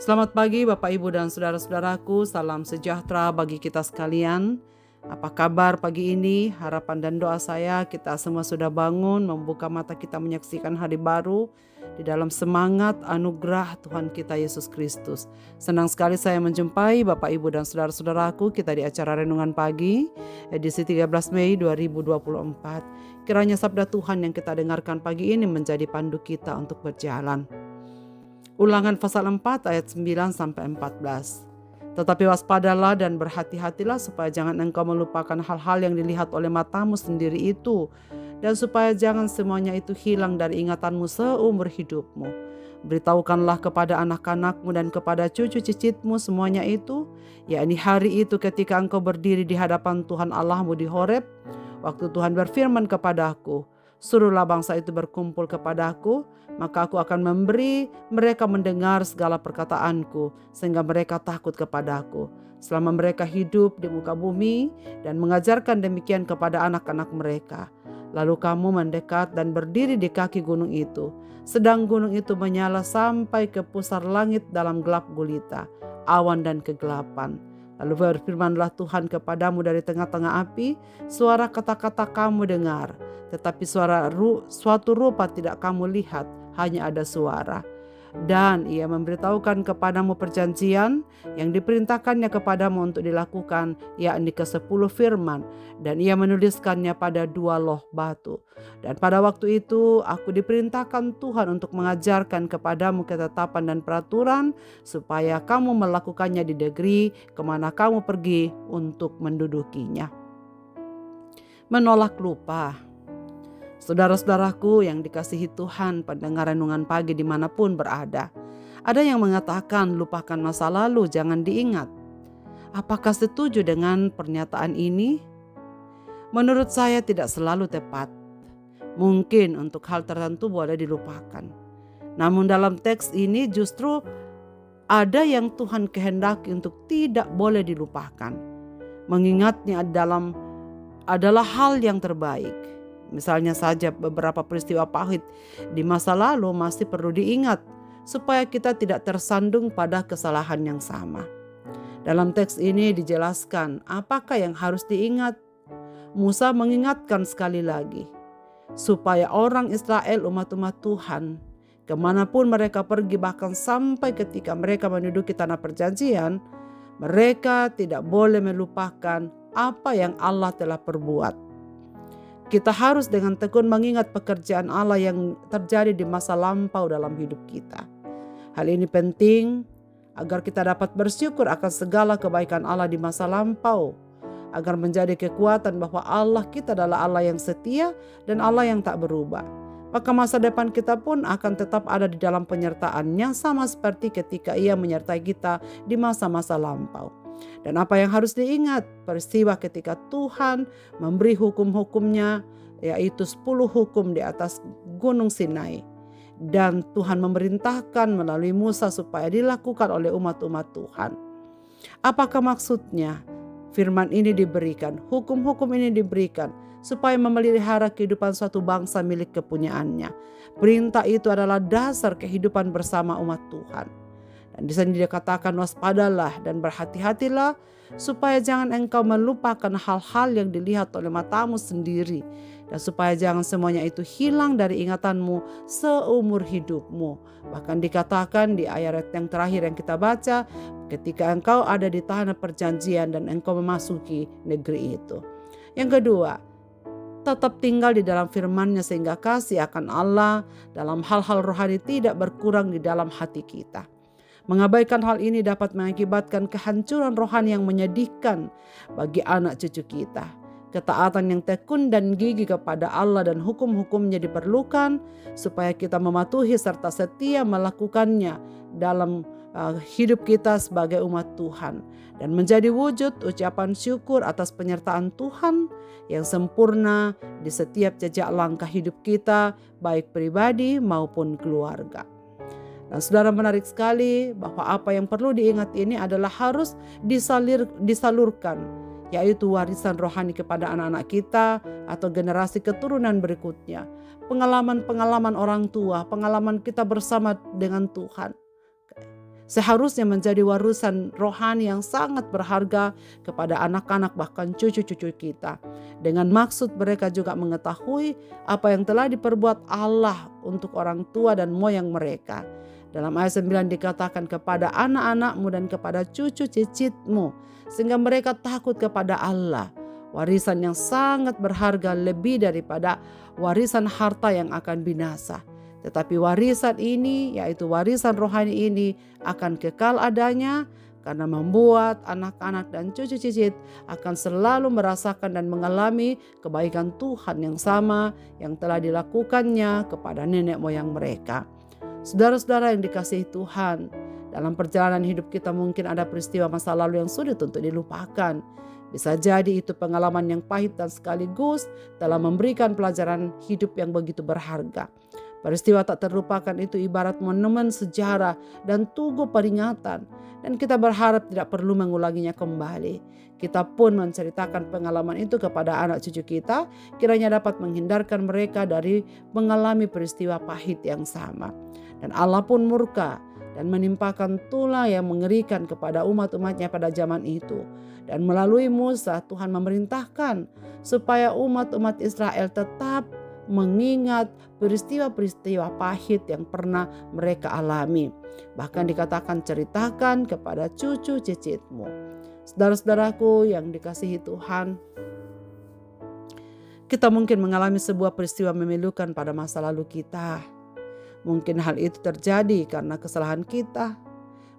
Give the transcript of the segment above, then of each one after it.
Selamat pagi Bapak Ibu dan saudara-saudaraku, salam sejahtera bagi kita sekalian. Apa kabar pagi ini? Harapan dan doa saya kita semua sudah bangun, membuka mata kita menyaksikan hari baru di dalam semangat anugerah Tuhan kita Yesus Kristus. Senang sekali saya menjumpai Bapak Ibu dan saudara-saudaraku kita di acara Renungan Pagi, edisi 13 Mei 2024. Kiranya sabda Tuhan yang kita dengarkan pagi ini menjadi pandu kita untuk berjalan. Ulangan pasal 4 ayat 9-14. Tetapi waspadalah dan berhati-hatilah supaya jangan engkau melupakan hal-hal yang dilihat oleh matamu sendiri itu, dan supaya jangan semuanya itu hilang dari ingatanmu seumur hidupmu. Beritahukanlah kepada anak-anakmu dan kepada cucu cicitmu semuanya itu, yakni hari itu ketika engkau berdiri di hadapan Tuhan Allahmu di Horeb, waktu Tuhan berfirman kepadaku, suruhlah bangsa itu berkumpul kepadaku, maka aku akan memberi mereka mendengar segala perkataanku, sehingga mereka takut kepadaku, selama mereka hidup di muka bumi, dan mengajarkan demikian kepada anak-anak mereka. Lalu kamu mendekat dan berdiri di kaki gunung itu, sedang gunung itu menyala sampai ke pusar langit dalam gelap gulita, awan dan kegelapan. Lalu berfirmanlah Tuhan kepadamu dari tengah-tengah api, suara kata-kata kamu dengar, tetapi suatu rupa tidak kamu lihat, hanya ada suara. Dan ia memberitahukan kepadamu perjanjian yang diperintahkannya kepadamu untuk dilakukan, yakni ke-10 firman, dan ia menuliskannya pada 2 loh batu. Dan pada waktu itu aku diperintahkan Tuhan untuk mengajarkan kepadamu ketetapan dan peraturan, supaya kamu melakukannya di negeri kemana kamu pergi untuk mendudukinya. Menolak lupa. Saudara-saudaraku yang dikasihi Tuhan, pendengar renungan pagi dimanapun berada. Ada yang mengatakan lupakan masa lalu, jangan diingat. Apakah setuju dengan pernyataan ini? Menurut saya tidak selalu tepat. Mungkin untuk hal tertentu boleh dilupakan. Namun dalam teks ini justru ada yang Tuhan kehendaki untuk tidak boleh dilupakan. Mengingatnya adalah hal yang terbaik. Misalnya saja beberapa peristiwa pahit di masa lalu masih perlu diingat supaya kita tidak tersandung pada kesalahan yang sama. Dalam teks ini dijelaskan apakah yang harus diingat. Musa mengingatkan sekali lagi supaya orang Israel, umat-umat Tuhan, kemanapun mereka pergi, bahkan sampai ketika mereka menduduki tanah perjanjian, mereka tidak boleh melupakan apa yang Allah telah perbuat. Kita harus dengan tekun mengingat pekerjaan Allah yang terjadi di masa lampau dalam hidup kita. Hal ini penting agar kita dapat bersyukur akan segala kebaikan Allah di masa lampau, agar menjadi kekuatan bahwa Allah kita adalah Allah yang setia dan Allah yang tak berubah. Maka masa depan kita pun akan tetap ada di dalam penyertaan-Nya, sama seperti ketika Ia menyertai kita di masa-masa lampau. Dan apa yang harus diingat? Peristiwa ketika Tuhan memberi hukum-hukumnya, yaitu 10 hukum di atas Gunung Sinai. Dan Tuhan memerintahkan melalui Musa supaya dilakukan oleh umat-umat Tuhan. Apakah maksudnya? Firman ini diberikan, hukum-hukum ini diberikan supaya memelihara kehidupan suatu bangsa milik kepunyaannya. Perintah itu adalah dasar kehidupan bersama umat Tuhan. Dan di sini dikatakan waspadalah dan berhati-hatilah supaya jangan engkau melupakan hal-hal yang dilihat oleh matamu sendiri, dan supaya jangan semuanya itu hilang dari ingatanmu seumur hidupmu. Bahkan dikatakan di ayat yang terakhir yang kita baca, ketika engkau ada di tanah perjanjian dan engkau memasuki negeri itu. Yang kedua, tetap tinggal di dalam firman-Nya sehingga kasih akan Allah dalam hal-hal rohani tidak berkurang di dalam hati kita. Mengabaikan hal ini dapat mengakibatkan kehancuran rohani yang menyedihkan bagi anak cucu kita. Ketaatan yang tekun dan gigih kepada Allah dan hukum-hukum-Nya diperlukan supaya kita mematuhi serta setia melakukannya dalam hidup kita sebagai umat Tuhan, dan menjadi wujud ucapan syukur atas penyertaan Tuhan yang sempurna di setiap jejak langkah hidup kita, baik pribadi maupun keluarga. Dan saudara, menarik sekali bahwa apa yang perlu diingat ini adalah harus disalurkan, yaitu warisan rohani kepada anak-anak kita atau generasi keturunan berikutnya. Pengalaman-pengalaman orang tua, pengalaman kita bersama dengan Tuhan. seharusnya menjadi warisan rohani yang sangat berharga kepada anak-anak bahkan cucu-cucu kita. Dengan maksud mereka juga mengetahui apa yang telah diperbuat Allah untuk orang tua dan moyang mereka. Dalam ayat 9 dikatakan kepada anak-anakmu dan kepada cucu cicitmu, sehingga mereka takut kepada Allah. Warisan yang sangat berharga lebih daripada warisan harta yang akan binasa. Tetapi warisan ini, yaitu warisan rohani ini, akan kekal adanya karena membuat anak-anak dan cucu cicit akan selalu merasakan dan mengalami kebaikan Tuhan yang sama yang telah dilakukannya kepada nenek moyang mereka. Saudara-saudara yang dikasihi Tuhan, dalam perjalanan hidup kita mungkin ada peristiwa masa lalu yang sulit untuk dilupakan. Bisa jadi itu pengalaman yang pahit dan sekaligus telah memberikan pelajaran hidup yang begitu berharga. Peristiwa tak terlupakan itu ibarat monumen sejarah dan tugu peringatan, dan kita berharap tidak perlu mengulanginya kembali. Kita pun menceritakan pengalaman itu kepada anak cucu kita, kiranya dapat menghindarkan mereka dari mengalami peristiwa pahit yang sama. Dan Allah pun murka dan menimpakan tulah yang mengerikan kepada umat-umatnya pada zaman itu. Dan melalui Musa Tuhan memerintahkan supaya umat-umat Israel tetap mengingat peristiwa-peristiwa pahit yang pernah mereka alami. Bahkan dikatakan ceritakan kepada cucu cicitmu. Saudara-saudaraku yang dikasihi Tuhan, kita mungkin mengalami sebuah peristiwa memilukan pada masa lalu kita. Mungkin hal itu terjadi karena kesalahan kita.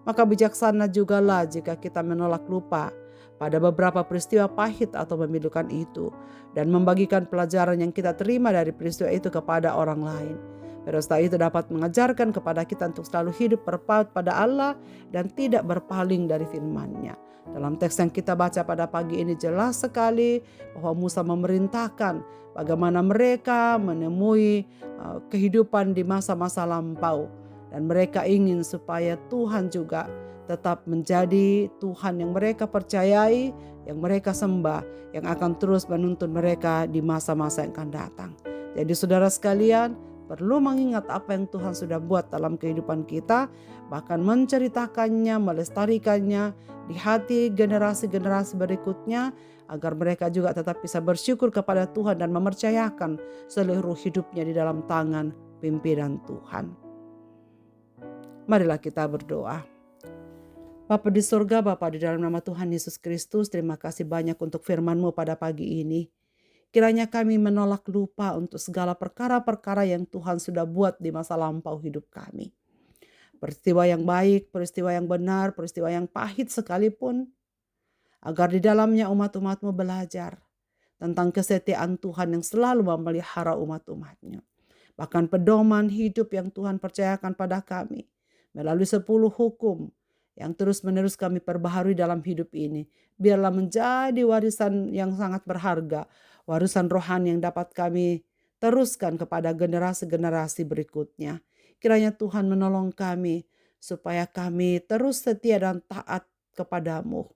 Maka bijaksana jugalah jika kita menolak lupa pada beberapa peristiwa pahit atau memilukan itu dan membagikan pelajaran yang kita terima dari peristiwa itu kepada orang lain. Peristiwa itu dapat mengajarkan kepada kita untuk selalu hidup berpaut pada Allah dan tidak berpaling dari firman-Nya. Dalam teks yang kita baca pada pagi ini jelas sekali bahwa Musa memerintahkan bagaimana mereka menemui kehidupan di masa-masa lampau. Dan mereka ingin supaya Tuhan juga tetap menjadi Tuhan yang mereka percayai, yang mereka sembah, yang akan terus menuntun mereka di masa-masa yang akan datang. Jadi saudara sekalian, perlu mengingat apa yang Tuhan sudah buat dalam kehidupan kita, bahkan menceritakannya, melestarikannya di hati generasi-generasi berikutnya, agar mereka juga tetap bisa bersyukur kepada Tuhan dan mempercayakan seluruh hidupnya di dalam tangan pimpinan Tuhan. Marilah kita berdoa. Bapa di surga, Bapa di dalam nama Tuhan Yesus Kristus, terima kasih banyak untuk firman-Mu pada pagi ini. Kiranya kami menolak lupa untuk segala perkara-perkara yang Tuhan sudah buat di masa lampau hidup kami. Peristiwa yang baik, peristiwa yang benar, peristiwa yang pahit sekalipun, agar di dalamnya umat-umat-Mu belajar tentang kesetiaan Tuhan yang selalu memelihara umat-umat-Nya. Bahkan pedoman hidup yang Tuhan percayakan pada kami melalui 10 hukum yang terus-menerus kami perbaharui dalam hidup ini. Biarlah menjadi warisan yang sangat berharga, warisan rohani yang dapat kami teruskan kepada generasi-generasi berikutnya. Kiranya Tuhan menolong kami supaya kami terus setia dan taat kepadamu,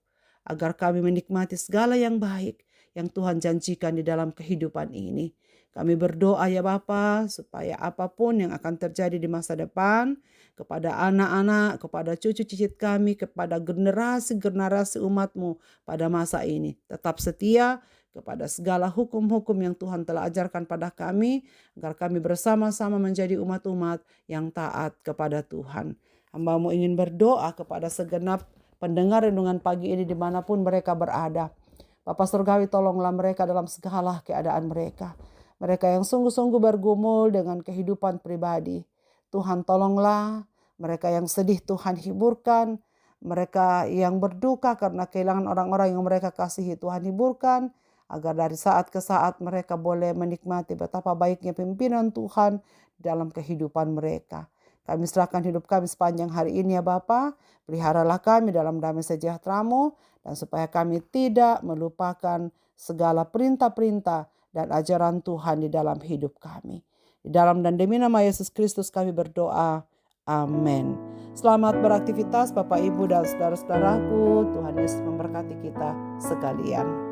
agar kami menikmati segala yang baik yang Tuhan janjikan di dalam kehidupan ini. Kami berdoa ya Bapa, supaya apapun yang akan terjadi di masa depan, kepada anak-anak, kepada cucu cicit kami, kepada generasi-generasi umat-Mu pada masa ini, tetap setia kepada segala hukum-hukum yang Tuhan telah ajarkan pada kami, agar kami bersama-sama menjadi umat-umat yang taat kepada Tuhan. Hamba-Mu ingin berdoa kepada segenap pendengar renungan pagi ini dimanapun mereka berada. Bapa Surgawi, tolonglah mereka dalam segala keadaan mereka. Mereka yang sungguh-sungguh bergumul dengan kehidupan pribadi, Tuhan tolonglah. Mereka yang sedih, Tuhan hiburkan. Mereka yang berduka karena kehilangan orang-orang yang mereka kasihi, Tuhan hiburkan. Agar dari saat ke saat mereka boleh menikmati betapa baiknya pimpinan Tuhan dalam kehidupan mereka. Kami serahkan hidup kami sepanjang hari ini ya Bapa. Peliharalah kami dalam damai sejahtera-Mu, dan supaya kami tidak melupakan segala perintah-perintah dan ajaran Tuhan di dalam hidup kami. Di dalam dan demi nama Yesus Kristus kami berdoa. Amin. Selamat beraktivitas Bapak Ibu dan saudara-saudaraku. Tuhan Yesus memberkati kita sekalian.